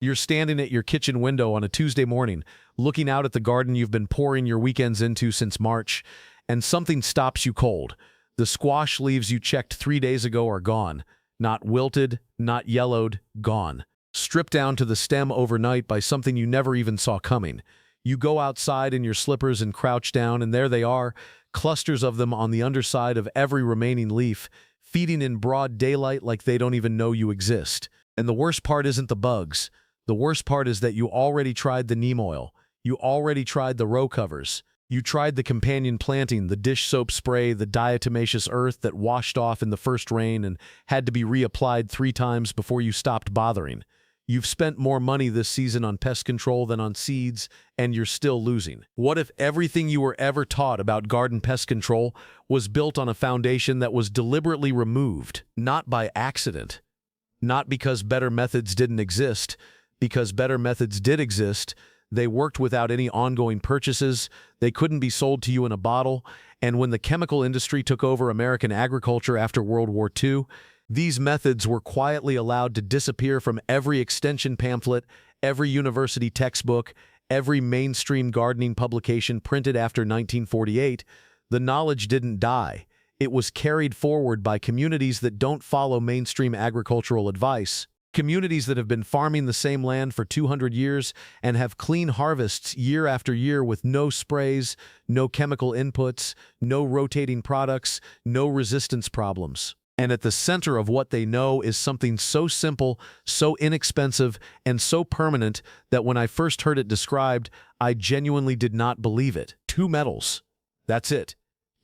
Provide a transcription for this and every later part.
You're standing at your kitchen window on a Tuesday morning, looking out at the garden you've been pouring your weekends into since March, and something stops you cold. The squash leaves you checked 3 days ago are gone. Not wilted, not yellowed, gone. Stripped down to the stem overnight by something you never even saw coming. You go outside in your slippers and crouch down, and there they are, clusters of them on the underside of every remaining leaf, feeding in broad daylight like they don't even know you exist. And the worst part isn't the bugs. The worst part is that you already tried the neem oil. You already tried the row covers. You tried the companion planting, the dish soap spray, the diatomaceous earth that washed off in the first rain and had to be reapplied 3 times before you stopped bothering. You've spent more money this season on pest control than on seeds, and you're still losing. What if everything you were ever taught about garden pest control was built on a foundation that was deliberately removed, not by accident? Not because better methods didn't exist, because better methods did exist. They worked without any ongoing purchases, they couldn't be sold to you in a bottle, and when the chemical industry took over American agriculture after World War II, these methods were quietly allowed to disappear from every extension pamphlet, every university textbook, every mainstream gardening publication printed after 1948. The knowledge didn't die. It was carried forward by communities that don't follow mainstream agricultural advice. Communities that have been farming the same land for 200 years and have clean harvests year after year with no sprays, no chemical inputs, no rotating products, no resistance problems. And at the center of what they know is something so simple, so inexpensive, and so permanent that when I first heard it described, I genuinely did not believe it. 2 metals. That's it.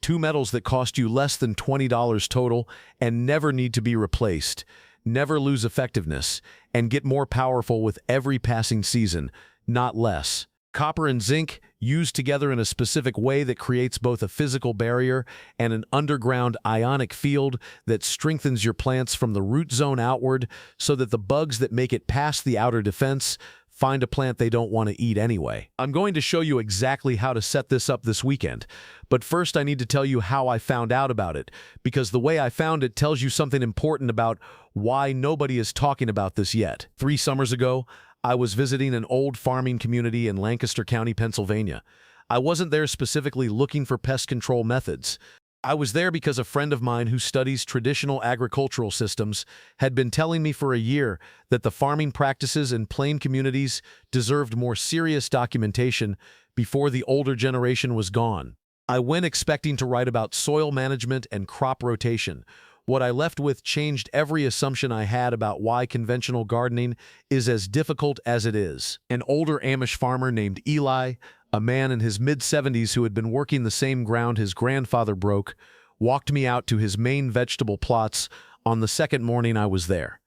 2 metals that cost you less than $20 total and never need to be replaced, never lose effectiveness, and get more powerful with every passing season, not less. Copper and zinc, used together in a specific way that creates both a physical barrier and an underground ionic field that strengthens your plants from the root zone outward so that the bugs that make it past the outer defense find a plant they don't want to eat anyway. I'm going to show you exactly how to set this up this weekend, but first I need to tell you how I found out about it, because the way I found it tells you something important about why nobody is talking about this yet. 3 summers ago, I was visiting an old farming community in Lancaster County, Pennsylvania. I wasn't there specifically looking for pest control methods. I was there because a friend of mine who studies traditional agricultural systems had been telling me for a year that the farming practices in plain communities deserved more serious documentation before the older generation was gone. I went expecting to write about soil management and crop rotation. What I left with changed every assumption I had about why conventional gardening is as difficult as it is. An older Amish farmer named Eli, a man in his mid-70s who had been working the same ground his grandfather broke, walked me out to his main vegetable plots on the second morning I was there.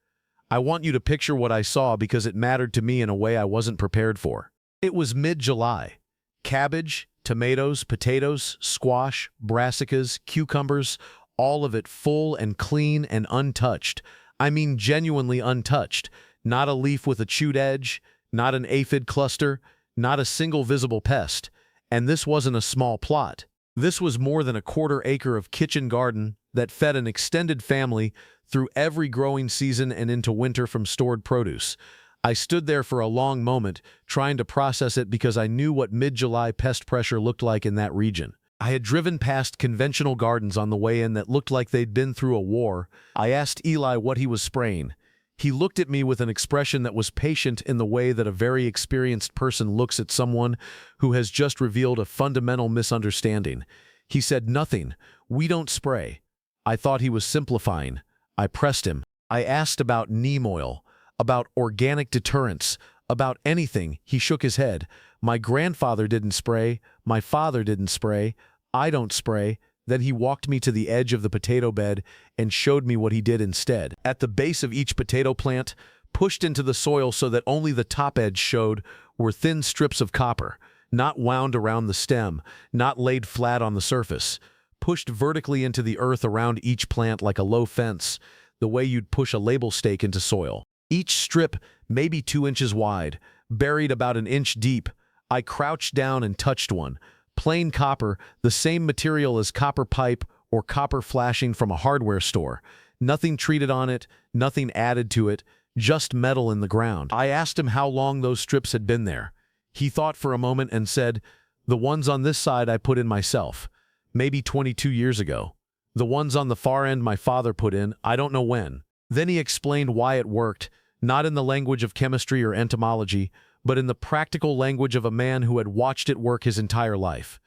I want you to picture what I saw because it mattered to me in a way I wasn't prepared for. It was mid-July. Cabbage, tomatoes, potatoes, squash, brassicas, cucumbers, all of it full and clean and untouched. I mean genuinely untouched. Not a leaf with a chewed edge, not an aphid cluster, not a single visible pest. And this wasn't a small plot. This was more than a 1/4 acre of kitchen garden that fed an extended family through every growing season and into winter from stored produce. I stood there for a long moment, trying to process it because I knew what mid-July pest pressure looked like in that region. I had driven past conventional gardens on the way in that looked like they'd been through a war. I asked Eli what he was spraying. He looked at me with an expression that was patient in the way that a very experienced person looks at someone who has just revealed a fundamental misunderstanding. He said, "Nothing. We don't spray." I thought he was simplifying. I pressed him. I asked about neem oil, about organic deterrents, about anything. He shook his head. "My grandfather didn't spray. My father didn't spray. I don't spray." Then he walked me to the edge of the potato bed and showed me what he did instead. At the base of each potato plant, pushed into the soil so that only the top edge showed, were thin strips of copper, not wound around the stem, not laid flat on the surface, pushed vertically into the earth around each plant like a low fence, the way you'd push a label stake into soil. Each strip, maybe 2 inches wide, buried about 1 inch deep. I crouched down and touched one. Plain copper, the same material as copper pipe or copper flashing from a hardware store. Nothing treated on it, nothing added to it, just metal in the ground. I asked him how long those strips had been there. He thought for a moment and said, "The ones on this side I put in myself, maybe 22 years ago. The ones on the far end my father put in, I don't know when." Then he explained why it worked, not in the language of chemistry or entomology, but in the practical language of a man who had watched it work his entire life.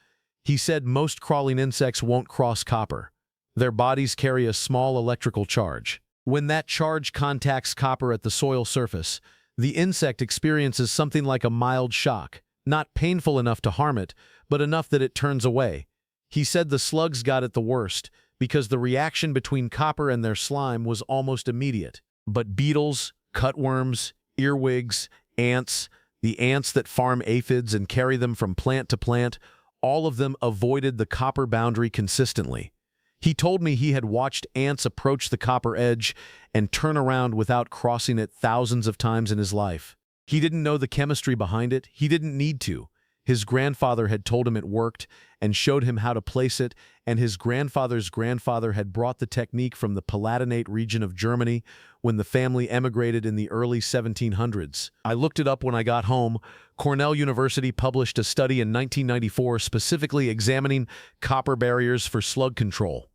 He said most crawling insects won't cross copper. Their bodies carry a small electrical charge. When that charge contacts copper at the soil surface, the insect experiences something like a mild shock, not painful enough to harm it, but enough that it turns away. He said the slugs got it the worst, because the reaction between copper and their slime was almost immediate. But beetles, cutworms, earwigs, ants, the ants that farm aphids and carry them from plant to plant, all of them avoided the copper boundary consistently. He told me he had watched ants approach the copper edge and turn around without crossing it thousands of times in his life. He didn't know the chemistry behind it. He didn't need to. His grandfather had told him it worked and showed him how to place it, and his grandfather's grandfather had brought the technique from the Palatinate region of Germany when the family emigrated in the early 1700s. I looked it up when I got home. Cornell University published a study in 1994 specifically examining copper barriers for slug control.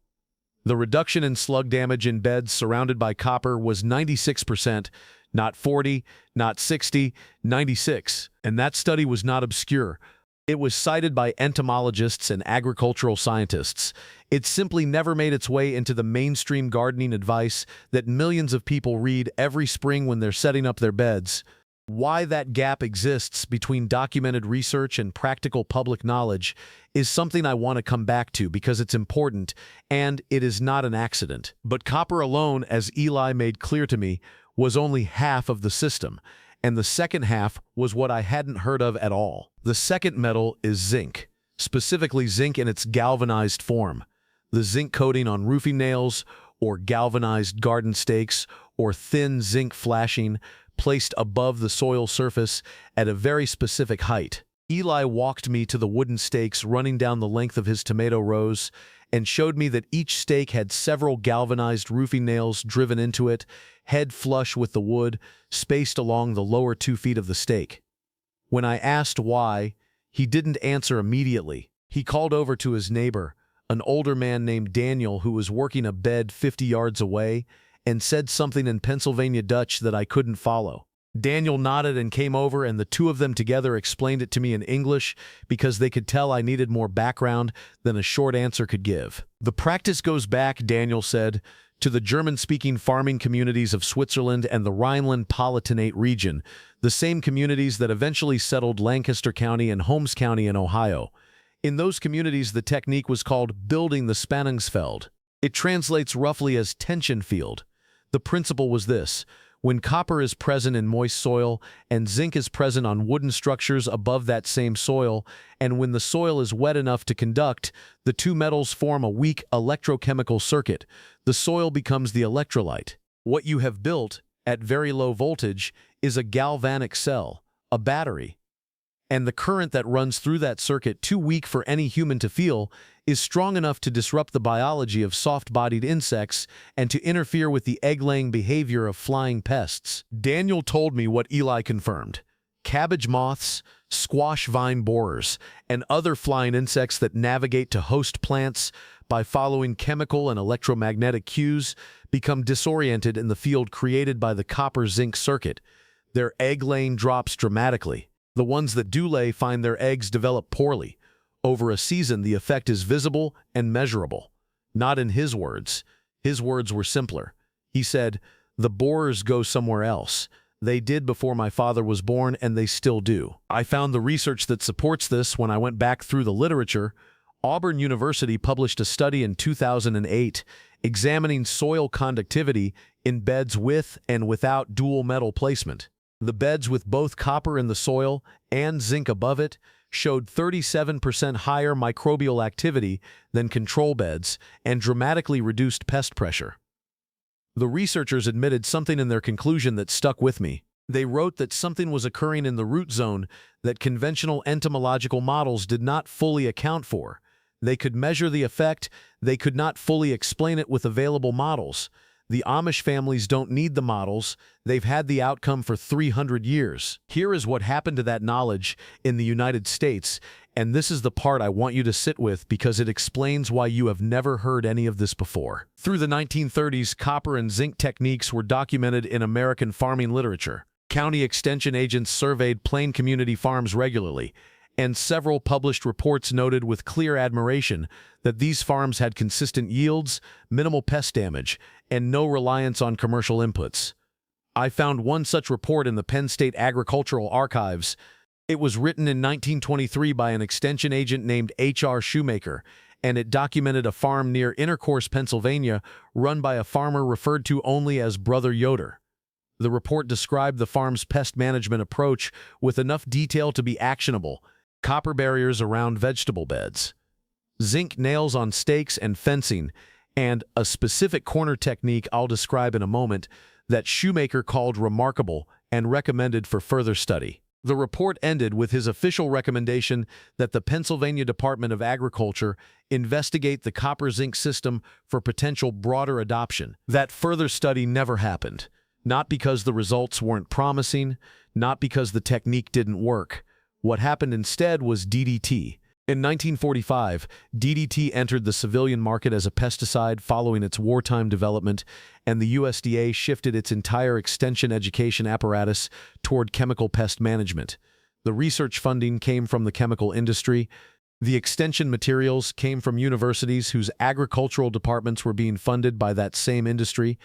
The reduction in slug damage in beds surrounded by copper was 96%, not 40, not 60, 96. And that study was not obscure. It was cited by entomologists and agricultural scientists. It simply never made its way into the mainstream gardening advice that millions of people read every spring when they're setting up their beds. Why that gap exists between documented research and practical public knowledge is something I want to come back to because it's important, and it is not an accident. But copper alone, as Eli made clear to me, was only half of the system, and the second half was what I hadn't heard of at all. The second metal is zinc, specifically zinc in its galvanized form. The zinc coating on roofing nails, or galvanized garden stakes, or thin zinc flashing, placed above the soil surface at a very specific height. Eli walked me to the wooden stakes running down the length of his tomato rows and showed me that each stake had several galvanized roofing nails driven into it, head flush with the wood, spaced along the lower 2 feet of the stake. When I asked why, he didn't answer immediately. He called over to his neighbor, an older man named Daniel who was working a bed 50 yards away, and said something in Pennsylvania Dutch that I couldn't follow. Daniel nodded and came over, and the two of them together explained it to me in English because they could tell I needed more background than a short answer could give. The practice goes back, Daniel said, to the German-speaking farming communities of Switzerland and the Rhineland-Palatinate region, the same communities that eventually settled Lancaster County and Holmes County in Ohio. In those communities, the technique was called building the Spannungsfeld. It translates roughly as tension field. The principle was this: when copper is present in moist soil and zinc is present on wooden structures above that same soil, and when the soil is wet enough to conduct, the two metals form a weak electrochemical circuit. The soil becomes the electrolyte. What you have built, at very low voltage, is a galvanic cell, a battery. And the current that runs through that circuit, too weak for any human to feel, is strong enough to disrupt the biology of soft-bodied insects and to interfere with the egg-laying behavior of flying pests. Daniel told me what Eli confirmed: cabbage moths, squash vine borers, and other flying insects that navigate to host plants by following chemical and electromagnetic cues become disoriented in the field created by the copper-zinc circuit. Their egg-laying drops dramatically. The ones that do lay find their eggs develop poorly. Over a season, the effect is visible and measurable. Not in his words. His words were simpler. He said, "The borers go somewhere else. They did before my father was born, and they still do." I found the research that supports this when I went back through the literature. Auburn University published a study in 2008 examining soil conductivity in beds with and without dual metal placement. The beds with both copper in the soil and zinc above it showed 37% higher microbial activity than control beds and dramatically reduced pest pressure. The researchers admitted something in their conclusion that stuck with me. They wrote that something was occurring in the root zone that conventional entomological models did not fully account for. They could measure the effect, they could not fully explain it with available models. The Amish families don't need the models. They've had the outcome for 300 years. Here is what happened to that knowledge in the United States, and this is the part I want you to sit with because it explains why you have never heard any of this before. Through the 1930s, copper and zinc techniques were documented in American farming literature. County extension agents surveyed plain community farms regularly, and several published reports noted with clear admiration that these farms had consistent yields, minimal pest damage, and no reliance on commercial inputs. I found one such report in the Penn State Agricultural Archives. It was written in 1923 by an extension agent named H.R. Shoemaker, and it documented a farm near Intercourse, Pennsylvania, run by a farmer referred to only as Brother Yoder. The report described the farm's pest management approach with enough detail to be actionable: copper barriers around vegetable beds, zinc nails on stakes and fencing, and a specific corner technique I'll describe in a moment that Shoemaker called remarkable and recommended for further study. The report ended with his official recommendation that the Pennsylvania Department of Agriculture investigate the copper-zinc system for potential broader adoption. That further study never happened, not because the results weren't promising, not because the technique didn't work. What happened instead was DDT. In 1945, DDT entered the civilian market as a pesticide following its wartime development, and the USDA shifted its entire extension education apparatus toward chemical pest management. The research funding came from the chemical industry. The extension materials came from universities whose agricultural departments were being funded by that same industry,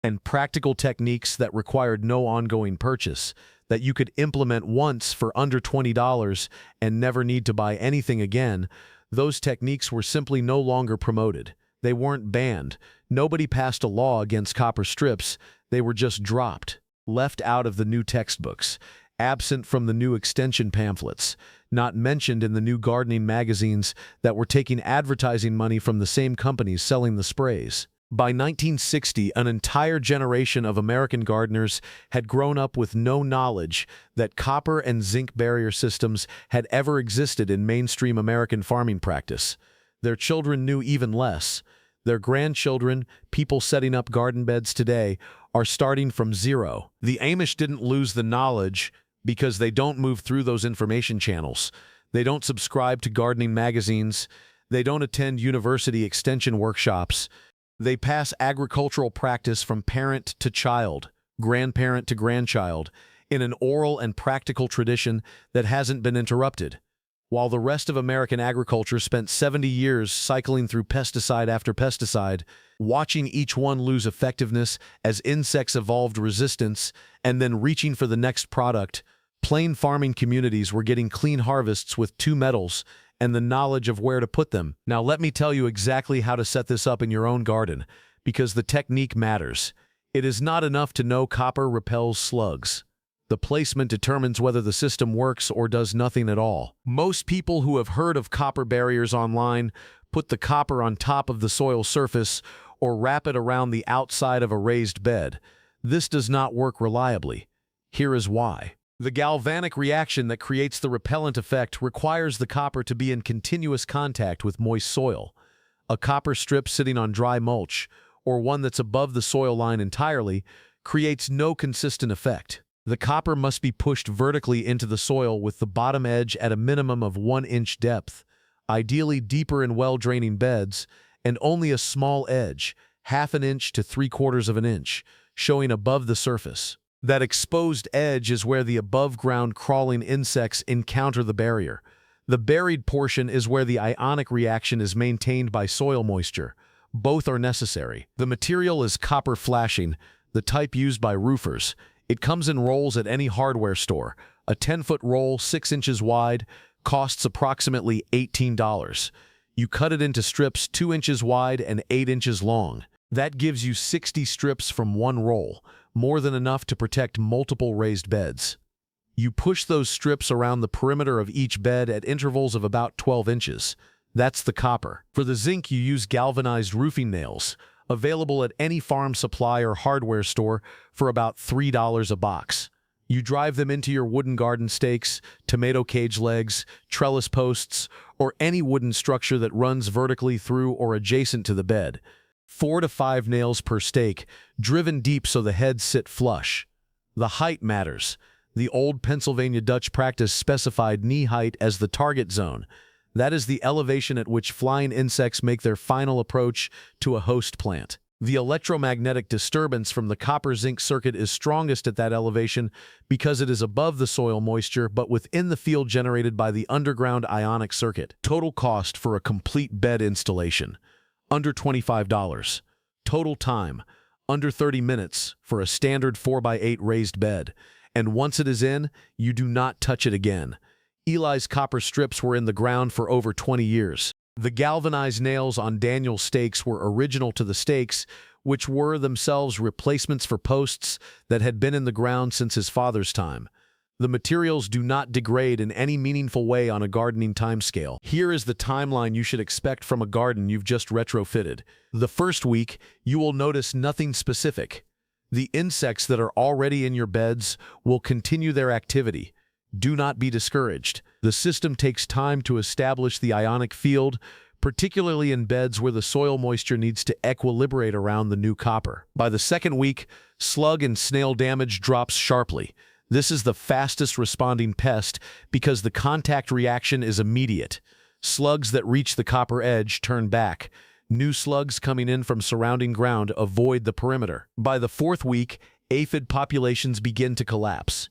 and practical techniques that required no ongoing purchase, that you could implement once for under $20 and never need to buy anything again. Those techniques were simply no longer promoted. They weren't banned. Nobody passed a law against copper strips. They were just dropped, left out of the new textbooks, absent from the new extension pamphlets, not mentioned in the new gardening magazines that were taking advertising money from the same companies selling the sprays. By 1960, an entire generation of American gardeners had grown up with no knowledge that copper and zinc barrier systems had ever existed in mainstream American farming practice. Their children knew even less. Their grandchildren, people setting up garden beds today, are starting from zero. The Amish didn't lose the knowledge because they don't move through those information channels. They don't subscribe to gardening magazines. They don't attend university extension workshops. They pass agricultural practice from parent to child, grandparent to grandchild, in an oral and practical tradition that hasn't been interrupted. While the rest of American agriculture spent 70 years cycling through pesticide after pesticide, watching each one lose effectiveness as insects evolved resistance, and then reaching for the next product, plain farming communities were getting clean harvests with two metals and the knowledge of where to put them. Now let me tell you exactly how to set this up in your own garden, because the technique matters. It is not enough to know copper repels slugs. The placement determines whether the system works or does nothing at all. Most people who have heard of copper barriers online put the copper on top of the soil surface or wrap it around the outside of a raised bed. This does not work reliably. Here is why. The galvanic reaction that creates the repellent effect requires the copper to be in continuous contact with moist soil. A copper strip sitting on dry mulch, or one that's above the soil line entirely, creates no consistent effect. The copper must be pushed vertically into the soil with the bottom edge at a minimum of 1-inch depth, ideally deeper in well-draining beds, and only a small edge, 1/2 inch to 3/4 of an inch, showing above the surface. That exposed edge is where the above-ground crawling insects encounter the barrier. The buried portion is where the ionic reaction is maintained by soil moisture. Both are necessary. The material is copper flashing, the type used by roofers. It comes in rolls at any hardware store. A 10-foot roll, 6 inches wide, costs approximately $18. You cut it into strips 2 inches wide and 8 inches long. That gives you 60 strips from one roll, more than enough to protect multiple raised beds. You push those strips around the perimeter of each bed at intervals of about 12 inches. That's the copper. For the zinc, you use galvanized roofing nails, available at any farm supply or hardware store for about $3 a box. You drive them into your wooden garden stakes, tomato cage legs, trellis posts, or any wooden structure that runs vertically through or adjacent to the bed. 4 to 5 nails per stake, driven deep so the heads sit flush. The height matters. The old Pennsylvania Dutch practice specified knee height as the target zone. That is the elevation at which flying insects make their final approach to a host plant. The electromagnetic disturbance from the copper-zinc circuit is strongest at that elevation because it is above the soil moisture but within the field generated by the underground ionic circuit. Total cost for a complete bed installation: under $25. Total time: under 30 minutes for a standard 4x8 raised bed. And once it is in, you do not touch it again. Eli's copper strips were in the ground for over 20 years. The galvanized nails on Daniel's stakes were original to the stakes, which were themselves replacements for posts that had been in the ground since his father's time. The materials do not degrade in any meaningful way on a gardening timescale. Here is the timeline you should expect from a garden you've just retrofitted. The first week, you will notice nothing specific. The insects that are already in your beds will continue their activity. Do not be discouraged. The system takes time to establish the ionic field, particularly in beds where the soil moisture needs to equilibrate around the new copper. By the second week, slug and snail damage drops sharply. This is the fastest responding pest because the contact reaction is immediate. Slugs that reach the copper edge turn back. New slugs coming in from surrounding ground avoid the perimeter. By the fourth week, aphid populations begin to collapse.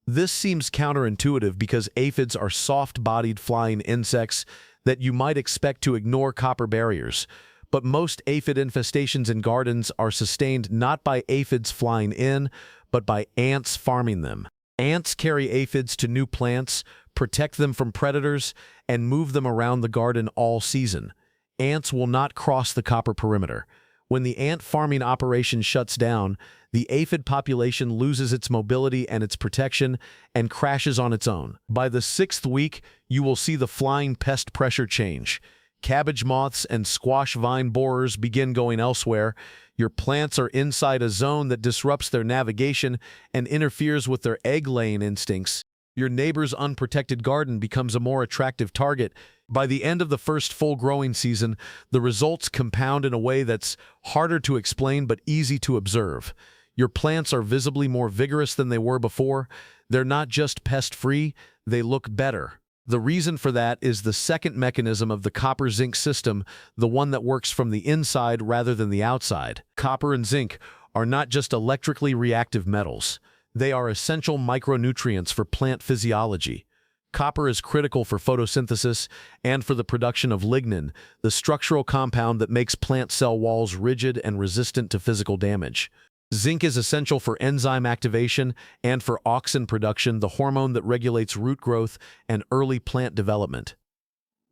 This seems counterintuitive because aphids are soft-bodied flying insects that you might expect to ignore copper barriers. But most aphid infestations in gardens are sustained not by aphids flying in, but by ants farming them. Ants carry aphids to new plants, protect them from predators, and move them around the garden all season. Ants will not cross the copper perimeter. When the ant farming operation shuts down, the aphid population loses its mobility and its protection and crashes on its own. By the sixth week, you will see the flying pest pressure change. Cabbage moths and squash vine borers begin going elsewhere. Your plants are inside a zone that disrupts their navigation and interferes with their egg-laying instincts. Your neighbor's unprotected garden becomes a more attractive target. By the end of the first full growing season, the results compound in a way that's harder to explain but easy to observe. Your plants are visibly more vigorous than they were before. They're not just pest-free, they look better. The reason for that is the second mechanism of the copper-zinc system, the one that works from the inside rather than the outside. Copper and zinc are not just electrically reactive metals. They are essential micronutrients for plant physiology. Copper is critical for photosynthesis and for the production of lignin, the structural compound that makes plant cell walls rigid and resistant to physical damage. Zinc is essential for enzyme activation and for auxin production, the hormone that regulates root growth and early plant development.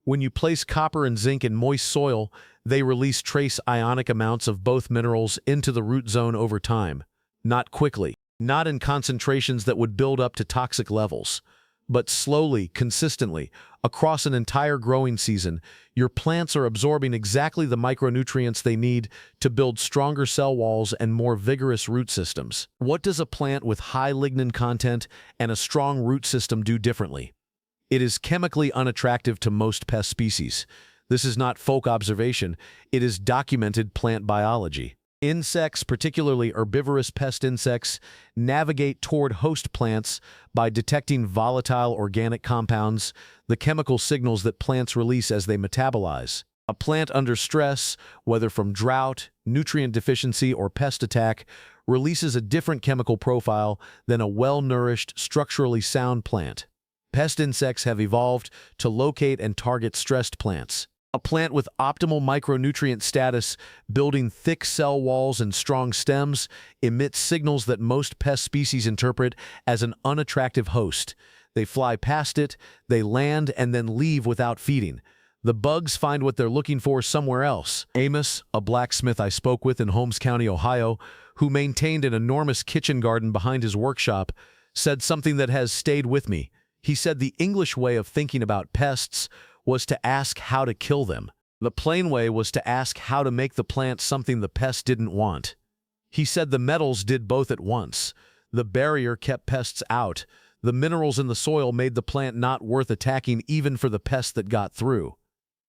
When you place copper and zinc in moist soil, they release trace ionic amounts of both minerals into the root zone over time. Not quickly, not in concentrations that would build up to toxic levels, but slowly, consistently, across an entire growing season. Your plants are absorbing exactly the micronutrients they need to build stronger cell walls and more vigorous root systems. What does a plant with high lignin content and a strong root system do differently? It is chemically unattractive to most pest species. This is not folk observation, it is documented plant biology. Insects, particularly herbivorous pest insects, navigate toward host plants by detecting volatile organic compounds, the chemical signals that plants release as they metabolize. A plant under stress, whether from drought, nutrient deficiency, or pest attack, releases a different chemical profile than a well-nourished, structurally sound plant. Pest insects have evolved to locate and target stressed plants. A plant with optimal micronutrient status, building thick cell walls and strong stems, emits signals that most pest species interpret as an unattractive host. They fly past it, they land, and then leave without feeding. The bugs find what they're looking for somewhere else. Amish, a blacksmith I spoke with in Holmes County, Ohio, who maintained an enormous kitchen garden behind his workshop, said something that has stayed with me. He said the English way of thinking about pests was to ask how to kill them. The plain way was to ask how to make the plant something the pest didn't want. He said the metals did both at once. The barrier kept pests out. The minerals in the soil made the plant not worth attacking even for the pests that got through.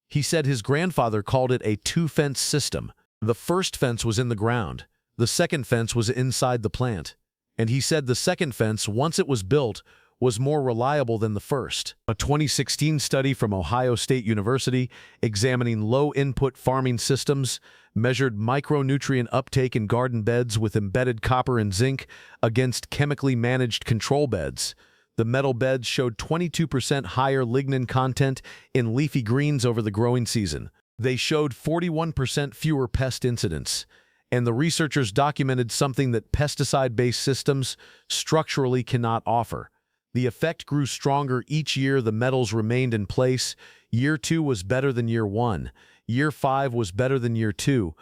He said his grandfather called it a two-fence system. The first fence was in the ground. The second fence was inside the plant. And he said the second fence, once it was built, was more reliable than the first. A 2016 study from Ohio State University examining low-input farming systems measured micronutrient uptake in garden beds with embedded copper and zinc against chemically managed control beds. The metal beds showed 22% higher lignin content in leafy greens over the growing season. They showed 41% fewer pest incidents. And the researchers documented something that pesticide-based systems structurally cannot offer. The effect grew stronger each year the metals remained in place. Year 2 was better than year 1. Year 5 was better than year 2.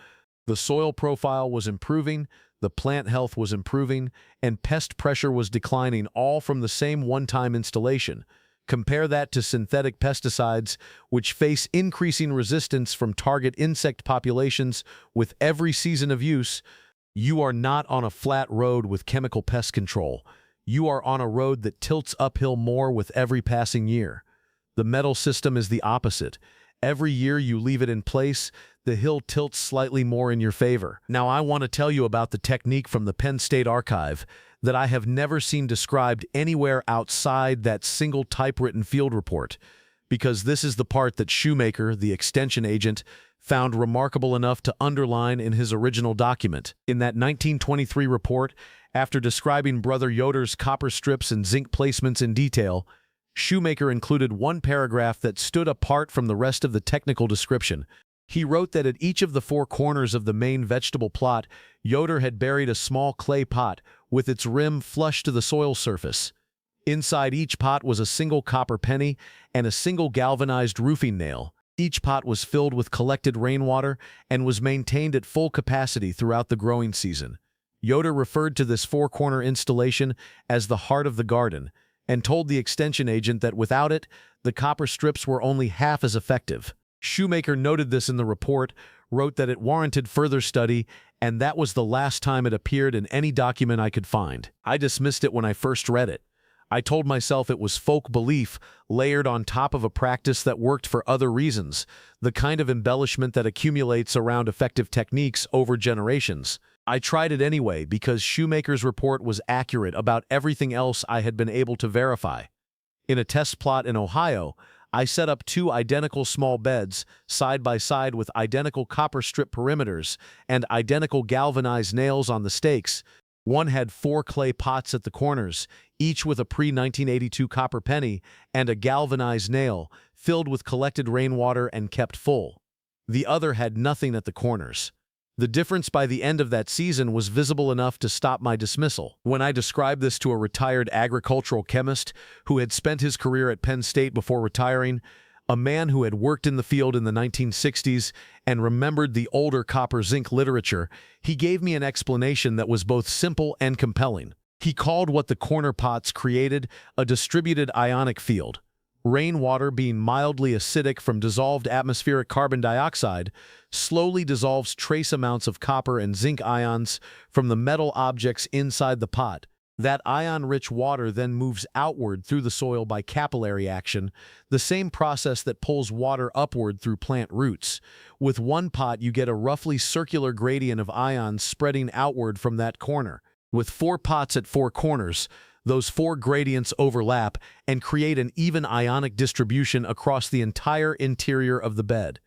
The soil profile was improving, the plant health was improving, and pest pressure was declining, all from the same one-time installation. Compare that to synthetic pesticides, which face increasing resistance from target insect populations with every season of use. You are not on a flat road with chemical pest control. You are on a road that tilts uphill more with every passing year. The metal system is the opposite. Every year you leave it in place, the hill tilts slightly more in your favor. Now I want to tell you about the technique from the Penn State archive that I have never seen described anywhere outside that single typewritten field report, because this is the part that Shoemaker, the extension agent, found remarkable enough to underline in his original document. In that 1923 report, after describing Brother Yoder's copper strips and zinc placements in detail, Shoemaker included one paragraph that stood apart from the rest of the technical description. He wrote that at each of the 4 corners of the main vegetable plot, Yoder had buried a small clay pot with its rim flush to the soil surface. Inside each pot was a single copper penny and a single galvanized roofing nail. Each pot was filled with collected rainwater and was maintained at full capacity throughout the growing season. Yoder referred to this 4-corner installation as the heart of the garden and told the extension agent that without it, the copper strips were only half as effective. Shoemaker noted this in the report, wrote that it warranted further study, and that was the last time it appeared in any document I could find. I dismissed it when I first read it. I told myself it was folk belief layered on top of a practice that worked for other reasons, the kind of embellishment that accumulates around effective techniques over generations. I tried it anyway because Shoemaker's report was accurate about everything else I had been able to verify. In a test plot in Ohio, I set up 2 identical small beds, side by side with identical copper strip perimeters and identical galvanized nails on the stakes. One had 4 clay pots at the corners, each with a pre-1982 copper penny and a galvanized nail, filled with collected rainwater and kept full. The other had nothing at the corners. The difference by the end of that season was visible enough to stop my dismissal. When I described this to a retired agricultural chemist who had spent his career at Penn State before retiring, a man who had worked in the field in the 1960s and remembered the older copper-zinc literature, he gave me an explanation that was both simple and compelling. He called what the corner pots created a distributed ionic field. Rainwater, being mildly acidic from dissolved atmospheric carbon dioxide, slowly dissolves trace amounts of copper and zinc ions from the metal objects inside the pot. That ion-rich water then moves outward through the soil by capillary action, the same process that pulls water upward through plant roots. With one pot, you get a roughly circular gradient of ions spreading outward from that corner. With 4 pots at 4 corners, those 4 gradients overlap and create an even ionic distribution across the entire interior of the bed.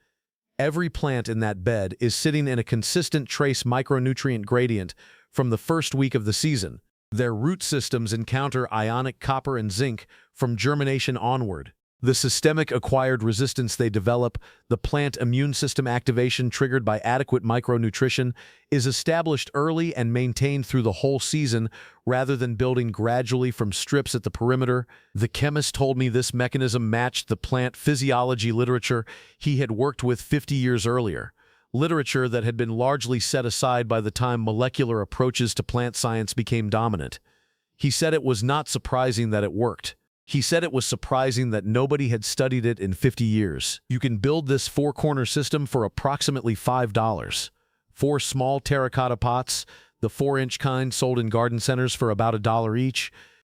Every plant in that bed is sitting in a consistent trace micronutrient gradient from the first week of the season. Their root systems encounter ionic copper and zinc from germination onward. The systemic acquired resistance they develop, the plant immune system activation triggered by adequate micronutrition, is established early and maintained through the whole season rather than building gradually from strips at the perimeter. The chemist told me this mechanism matched the plant physiology literature he had worked with 50 years earlier, literature that had been largely set aside by the time molecular approaches to plant science became dominant. He said it was not surprising that it worked. He said it was surprising that nobody had studied it in 50 years. You can build this 4-corner system for approximately $5. 4 small terracotta pots, the 4-inch kind sold in garden centers for about $1 each.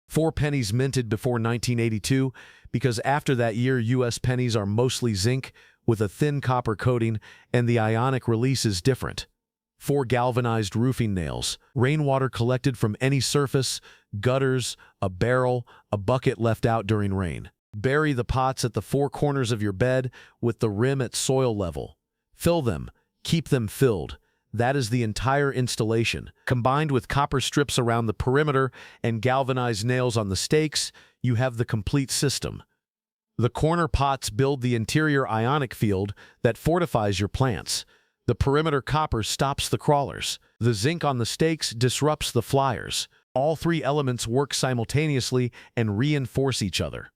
4 pennies minted before 1982, because after that year U.S. pennies are mostly zinc, with a thin copper coating, and the ionic release is different. 4 galvanized roofing nails, rainwater collected from any surface, gutters, a barrel, a bucket left out during rain. Bury the pots at the 4 corners of your bed with the rim at soil level. Fill them, keep them filled. That is the entire installation. Combined with copper strips around the perimeter and galvanized nails on the stakes, you have the complete system. The corner pots build the interior ionic field that fortifies your plants. The perimeter copper stops the crawlers. The zinc on the stakes disrupts the flyers. All 3 elements work simultaneously and reinforce each other.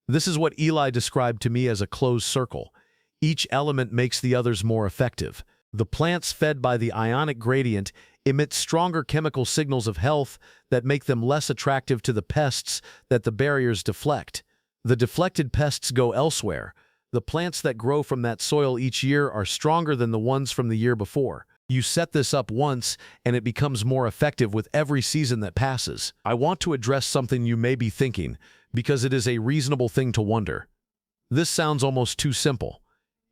This is what Eli described to me as a closed circle. Each element makes the others more effective. The plants fed by the ionic gradient emit stronger chemical signals of health that make them less attractive to the pests that the barriers deflect. The deflected pests go elsewhere. The plants that grow from that soil each year are stronger than the ones from the year before. You set this up once, and it becomes more effective with every season that passes. I want to address something you may be thinking, because it is a reasonable thing to wonder. This sounds almost too simple.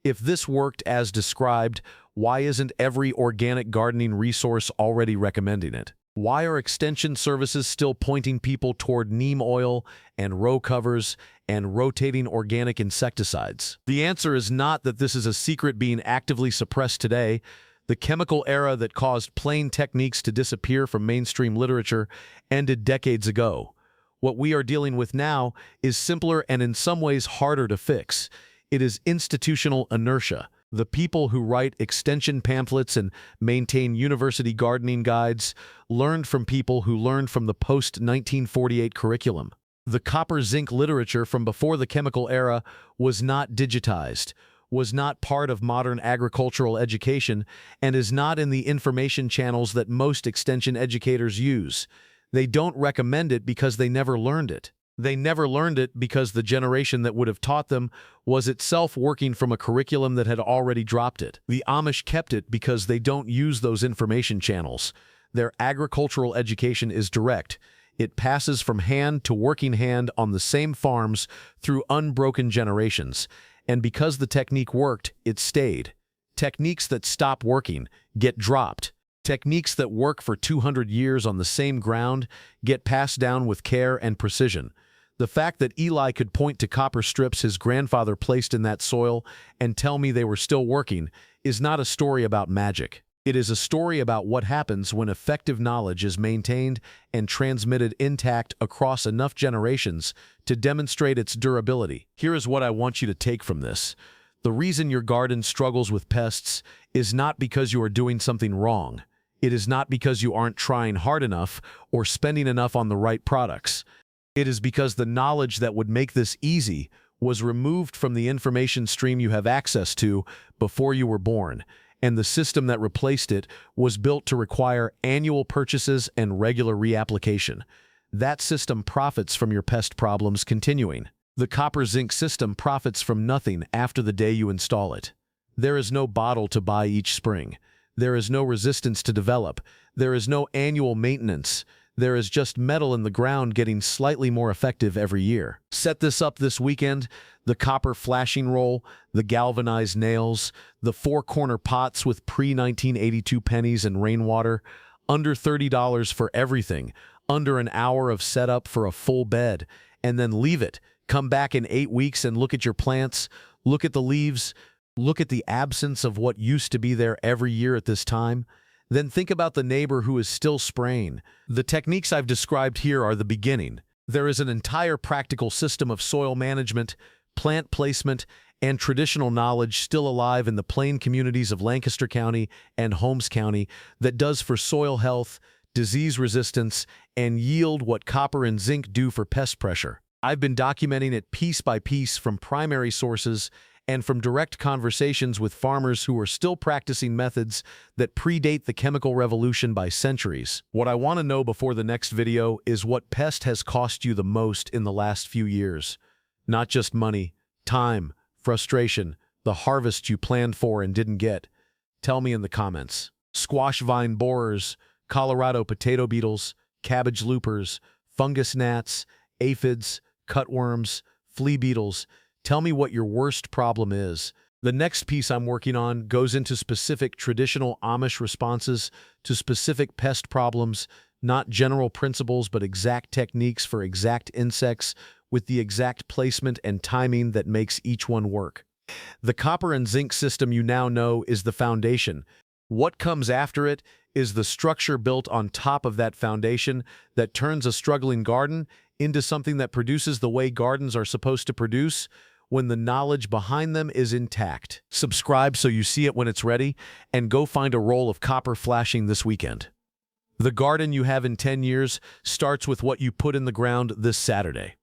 If this worked as described, why isn't every organic gardening resource already recommending it? Why are extension services still pointing people toward neem oil and row covers and rotating organic insecticides? The answer is not that this is a secret being actively suppressed today. The chemical era that caused plain techniques to disappear from mainstream literature ended decades ago. What we are dealing with now is simpler and in some ways harder to fix. It is institutional inertia. The people who write extension pamphlets and maintain university gardening guides learned from people who learned from the post-1948 curriculum. The copper-zinc literature from before the chemical era was not digitized, was not part of modern agricultural education, and is not in the information channels that most extension educators use. They don't recommend it because they never learned it. They never learned it because the generation that would have taught them was itself working from a curriculum that had already dropped it. The Amish kept it because they don't use those information channels. Their agricultural education is direct. It passes from hand to working hand on the same farms through unbroken generations. And because the technique worked, it stayed. Techniques that stop working get dropped. Techniques that work for 200 years on the same ground get passed down with care and precision. The fact that Eli could point to copper strips his grandfather placed in that soil and tell me they were still working is not a story about magic. It is a story about what happens when effective knowledge is maintained and transmitted intact across enough generations to demonstrate its durability. Here is what I want you to take from this. The reason your garden struggles with pests is not because you are doing something wrong. It is not because you aren't trying hard enough or spending enough on the right products. It is because the knowledge that would make this easy was removed from the information stream you have access to before you were born, and the system that replaced it was built to require annual purchases and regular reapplication. That system profits from your pest problems continuing. The copper-zinc system profits from nothing after the day you install it. There is no bottle to buy each spring. There is no resistance to develop. There is no annual maintenance. There is just metal in the ground getting slightly more effective every year. Set this up this weekend. The copper flashing roll, the galvanized nails, the 4-corner pots with pre-1982 pennies and rainwater, under $30 for everything, under an hour of setup for a full bed, and then leave it. Come back in 8 weeks and look at your plants, look at the leaves, look at the absence of what used to be there every year at this time. Then think about the neighbor who is still spraying. The techniques I've described here are the beginning. There is an entire practical system of soil management, plant placement, and traditional knowledge still alive in the plain communities of Lancaster County and Holmes County that does for soil health, disease resistance, and yield what copper and zinc do for pest pressure. I've been documenting it piece by piece from primary sources and from direct conversations with farmers who are still practicing methods that predate the chemical revolution by centuries. What I want to know before the next video is what pest has cost you the most in the last few years. Not just money, time, frustration, the harvest you planned for and didn't get. Tell me in the comments. Squash vine borers, Colorado potato beetles, cabbage loopers, fungus gnats, aphids, cutworms, flea beetles. Tell me what your worst problem is. The next piece I'm working on goes into specific traditional Amish responses to specific pest problems, not general principles but exact techniques for exact insects with the exact placement and timing that makes each one work. The copper and zinc system you now know is the foundation. What comes after it is the structure built on top of that foundation that turns a struggling garden into something that produces the way gardens are supposed to produce when the knowledge behind them is intact. Subscribe so you see it when it's ready, and go find a roll of copper flashing this weekend. The garden you have in 10 years starts with what you put in the ground this Saturday.